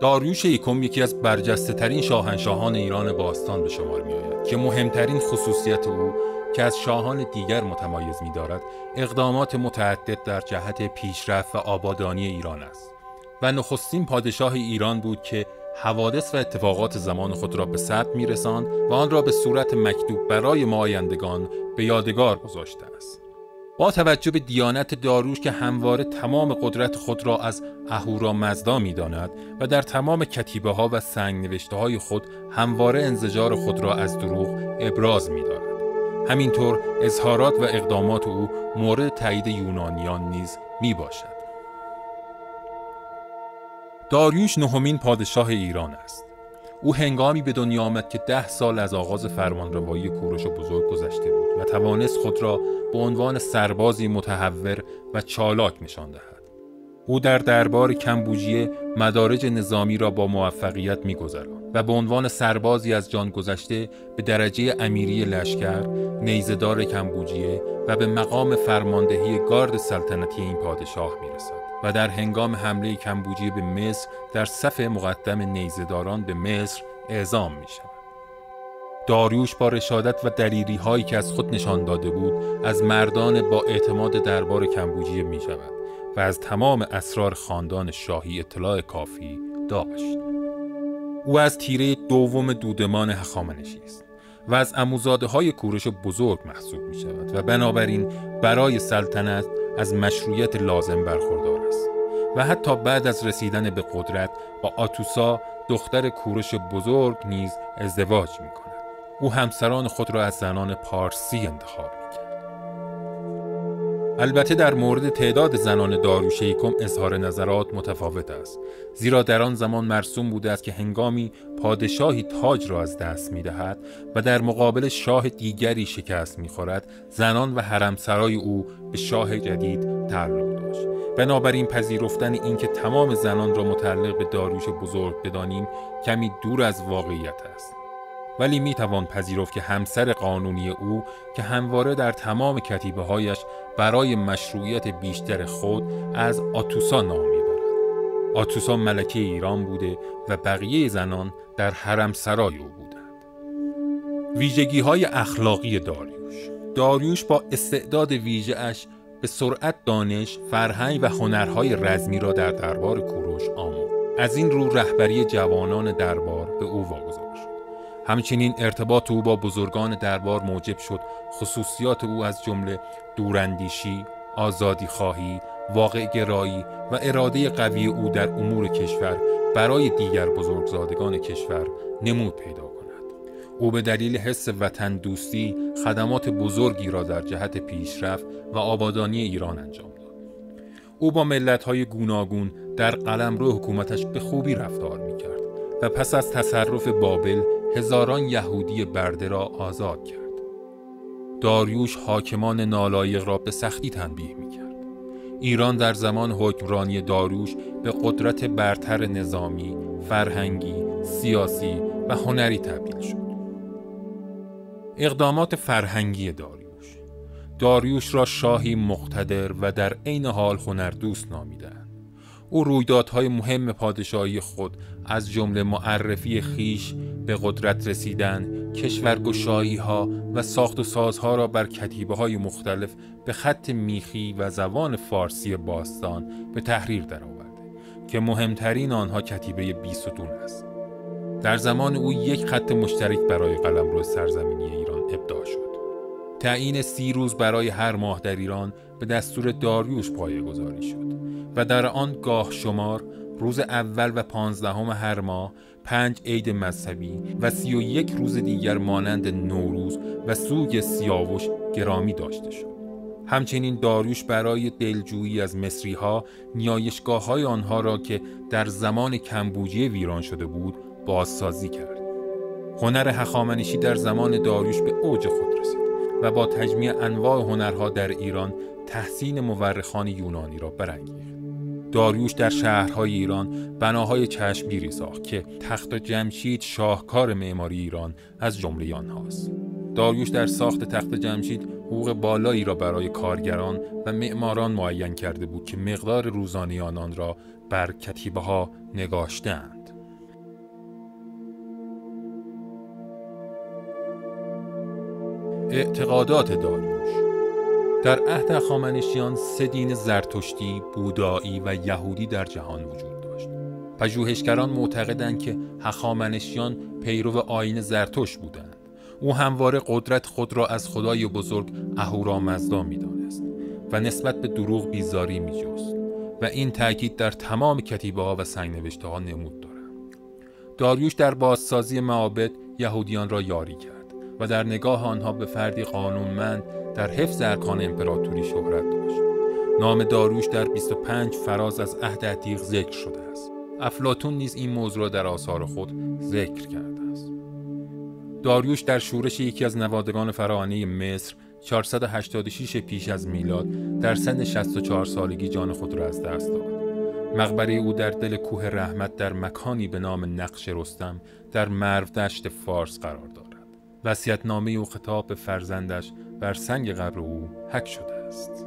داریوش یکم یکی از برجسته ترین شاهنشاهان ایران باستان به شمار می آید که مهمترین خصوصیت او که از شاهان دیگر متمایز می دارد اقدامات متعدد در جهت پیشرفت و آبادانی ایران است و نخستین پادشاه ایران بود که حوادث و اتفاقات زمان خود را به ثبت می رساند و آن را به صورت مکتوب برای ما آیندگان به یادگار گذاشته است. با توجه به دیانت داریوش که همواره تمام قدرت خود را از اهورامزدا می‌داند و در تمام کتیبه ها و سنگ نوشته های خود همواره انزجار خود را از دروغ ابراز می‌دارد. همینطور اظهارات و اقدامات او مورد تایید یونانیان نیز میباشد. داریوش نهمین پادشاه ایران است. او هنگامی به دنیا آمد که 10 سال از آغاز فرمانروایی کوروش بزرگ گذشته بود و توانست خود را به عنوان سربازی متحور و چالاک نشان دهد. او در دربار کمبوجیه مدارج نظامی را با موفقیت می‌گذراند و به عنوان سربازی از جان گذشته به درجه امیری لشکر، نیزه‌دار کمبوجیه و به مقام فرماندهی گارد سلطنتی این پادشاه می‌رسد و در هنگام حمله کمبوجیه به مصر در صف مقدم نیزه‌داران به مصر اعزام می‌شود. داریوش با رشادت و دلیری هایی که از خود نشان داده بود از مردان با اعتماد دربار کمبوجیه می‌شود و از تمام اسرار خاندان شاهی اطلاع کافی داشت. او از تیره دوم دودمان هخامنشی است و از عموزاده‌های کوروش بزرگ محسوب می‌شود و بنابراین برای سلطنت از مشروعیت لازم برخوردار است و حتی بعد از رسیدن به قدرت با آتوسا دختر کوروش بزرگ نیز ازدواج می‌کند. او همسران خود را از زنان پارسی انتخاب می‌کرد. البته در مورد تعداد زنان داریوش یکم اظهار نظرات متفاوت است، زیرا در آن زمان مرسوم بوده است که هنگامی پادشاهی تاج را از دست می‌دهد و در مقابل شاه دیگری شکست می‌خورد، زنان و حرمسرای او به شاه جدید تعلق داشت. بنابراین پذیرفتن اینکه تمام زنان را متعلق به داریوش بزرگ بدانیم کمی دور از واقعیت است. ولی میتوان پذیرفت که همسر قانونی او که همواره در تمام کتیبه هایش برای مشروعیت بیشتر خود از آتوسا نام میبرد. آتوسا ملکه ایران بوده و بقیه زنان در حرم سرای او بودند. ویژگی های اخلاقی داریوش با استعداد ویژه‌اش به سرعت دانش، فرهنگ و هنرهای رزمی را در دربار کوروش آموخت. از این رو رهبری جوانان دربار به او واگذار شد. همچنین ارتباط او با بزرگان دربار موجب شد خصوصیات او از جمله دوراندیشی، آزادیخواهی، واقع‌گرایی و اراده قوی او در امور کشور برای دیگر بزرگزادگان کشور نمود پیدا کند. او به دلیل حس وطن دوستی خدمات بزرگی را در جهت پیشرفت و آبادانی ایران انجام داد. او با ملت‌های گوناگون در قلمرو حکومتش به خوبی رفتار می‌کرد و پس از تصرف بابل هزاران یهودی برده را آزاد کرد. داریوش حاکمان نالایق را به سختی تنبیه می‌کرد. ایران در زمان حکمرانی داریوش به قدرت برتر نظامی، فرهنگی، سیاسی و هنری تبدیل شد. اقدامات فرهنگی داریوش را شاهی مقتدر و در عین حال هنردوست نامیدند. او رویدادهای مهم پادشاهی خود از جمله معرفی خیش به قدرت رسیدن، کشورگشایی‌ها و ساخت و سازها را بر کتیبه‌های مختلف به خط میخی و زبان فارسی باستان به تحریر درآورده که مهمترین آنها کتیبه بیستون است. در زمان او یک خط مشترک برای قلمرو سرزمینی ایران ابداع شد. تعیین 30 روز برای هر ماه در ایران به دستور داریوش پایه‌گذاری شد و در آن گاه شمار روز اول و 15 هر ماه 5 عید مذهبی و 31 روز دیگر مانند نوروز و سوگ سیاوش گرامی داشته شد. همچنین داریوش برای دلجویی از مصری‌ها نیایشگاه‌های آنها را که در زمان کمبوجیه ویران شده بود بازسازی کرد. هنر هخامنشی در زمان داریوش به اوج خود رسید و با تجمیع انواع هنرها در ایران تحسین مورخان یونانی را برانگیخت. داریوش در شهرهای ایران بناهای چشمگیری ساخت که تخت جمشید شاهکار معماری ایران از جمله آنهاست. داریوش در ساخت تخت جمشید حقوق بالایی را برای کارگران و معماران معین کرده بود که مقدار روزانه آنان را بر کتیبه‌ها نگاشته‌اند. اعتقادات داریوش. در عهد هخامنشیان 3 دین زرتشتی، بودایی و یهودی در جهان وجود داشت. پژوهشگران معتقدند که هخامنشیان پیرو آیین زرتشت بودند. او همواره قدرت خود را از خدای بزرگ اهورامزدا می‌دانست و نسبت به دروغ بیزاری می‌جست و این تاکید در تمام کتیبه‌ها و سنگ‌نوشته‌ها نمود دارد. داریوش در بازسازی معابد یهودیان را یاری کرد و در نگاه آنها به فردی قانونمند در حفظ ارکان امپراتوری شهرت داشت. نام داریوش در 25 فراز از عهد عتیق ذکر شده است. افلاطون نیز این موضوع را در آثار خود ذکر کرده است. داریوش در شورش یکی از نوادگان فراعنه مصر 486 پیش از میلاد در سن 64 سالگی جان خود را از دست داد. مقبره او در دل کوه رحمت در مکانی به نام نقش رستم در مرو دشت فارس قرار دارد. وصیت‌نامه او خطاب به فرزندش بر سنگ قبر او حک شده است.